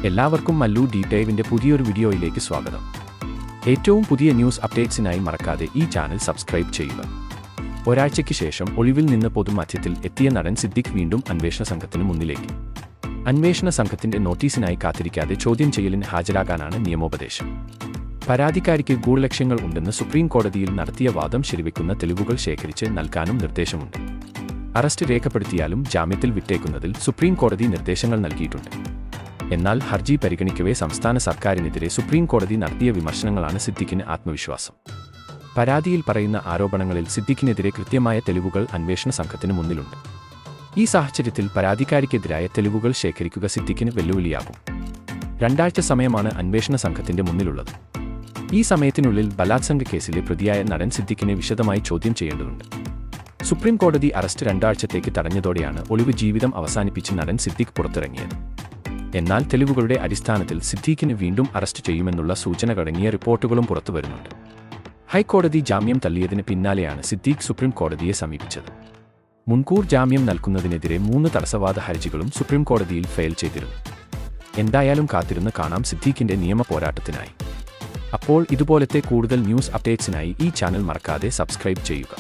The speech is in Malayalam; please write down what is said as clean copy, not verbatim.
എല്ലാവർക്കും മല്ലു ഡീറ്റെയിലിന്റെ പുതിയൊരു വീഡിയോയിലേക്ക് സ്വാഗതം. ഏറ്റവും പുതിയ ന്യൂസ് അപ്ഡേറ്റ്സിനായി മറക്കാതെ ഈ ചാനൽ സബ്സ്ക്രൈബ് ചെയ്യുക. ഒരാഴ്ചയ്ക്ക് ശേഷം ഒളിവിൽ നിന്ന് പൊതുമധ്യത്തിൽ എത്തിയ നടൻ സിദ്ദിഖ് വീണ്ടും അന്വേഷണ സംഘത്തിന് മുന്നിലേക്ക്. അന്വേഷണ സംഘത്തിന്റെ നോട്ടീസിനായി കാത്തിരിക്കാതെ ചോദ്യം ചെയ്യലിന് ഹാജരാകാനാണ് നിയമോപദേശം. പരാതിക്കാരിക്ക് ഗൂഢലക്ഷ്യങ്ങൾ ഉണ്ടെന്ന് സുപ്രീം കോടതിയിൽ നടത്തിയ വാദം ശരിവെക്കുന്ന തെളിവുകൾ ശേഖരിച്ച് നൽകാനും നിർദ്ദേശമുണ്ട്. അറസ്റ്റ് രേഖപ്പെടുത്തിയാലും ജാമ്യത്തിൽ വിട്ടേക്കുന്നതിൽ സുപ്രീം കോടതി നിർദ്ദേശങ്ങൾ നൽകിയിട്ടുണ്ട്. എന്നാൽ ഹർജി പരിഗണിക്കവേ സംസ്ഥാന സർക്കാരിനെതിരെ സുപ്രീം കോടതി നടത്തിയ വിമർശനങ്ങളാണ് സിദ്ദിഖിന് ആത്മവിശ്വാസം. പരാതിയിൽ പറയുന്ന ആരോപണങ്ങളിൽ സിദ്ദിഖിനെതിരെ കൃത്യമായ തെളിവുകൾ അന്വേഷണ സംഘത്തിന് മുന്നിലുണ്ട്. ഈ സാഹചര്യത്തിൽ പരാതിക്കാരിക്കെതിരായ തെളിവുകൾ ശേഖരിക്കുക സിദ്ദിഖിന് വെല്ലുവിളിയാകും. 2 ആഴ്ച സമയമാണ് അന്വേഷണ സംഘത്തിന്റെ മുന്നിലുള്ളത്. ഈ സമയത്തിനുള്ളിൽ ബലാത്സംഗ കേസിലെ പ്രതിയായ നടൻ സിദ്ദിഖിനെ വിശദമായി ചോദ്യം ചെയ്യേണ്ടതുണ്ട്. സുപ്രീം കോടതി അറസ്റ്റ് 2 ആഴ്ചത്തേക്ക് തടഞ്ഞതോടെയാണ് ഒളിവ് ജീവിതം അവസാനിപ്പിച്ച് നടൻ സിദ്ദിഖ് പുറത്തിറങ്ങിയത്. എന്നാൽ തെളിവുകളുടെ അടിസ്ഥാനത്തിൽ സിദ്ദീഖിനെ വീണ്ടും അറസ്റ്റ് ചെയ്യുമെന്നുള്ള സൂചനകളടങ്ങിയ റിപ്പോർട്ടുകളും പുറത്തുവരുന്നുണ്ട്. ഹൈക്കോടതി ജാമ്യം തള്ളിയതിന് പിന്നാലെയാണ് സിദ്ദീഖ് സുപ്രീം കോടതിയെ സമീപിച്ചത്. മുൻകൂർ ജാമ്യം നൽകുന്നതിനെതിരെ 3 തടസ്സവാദ ഹർജികളും സുപ്രീം കോടതിയിൽ ഫയൽ ചെയ്തിരുന്നു. എന്തായാലും കാത്തിരുന്ന് കാണാം സിദ്ദീഖിന്റെ നിയമ പോരാട്ടത്തിനായി. അപ്പോൾ ഇതുപോലത്തെ കൂടുതൽ ന്യൂസ് അപ്ഡേറ്റ്സിനായി ഈ ചാനൽ മറക്കാതെ സബ്സ്ക്രൈബ് ചെയ്യുക.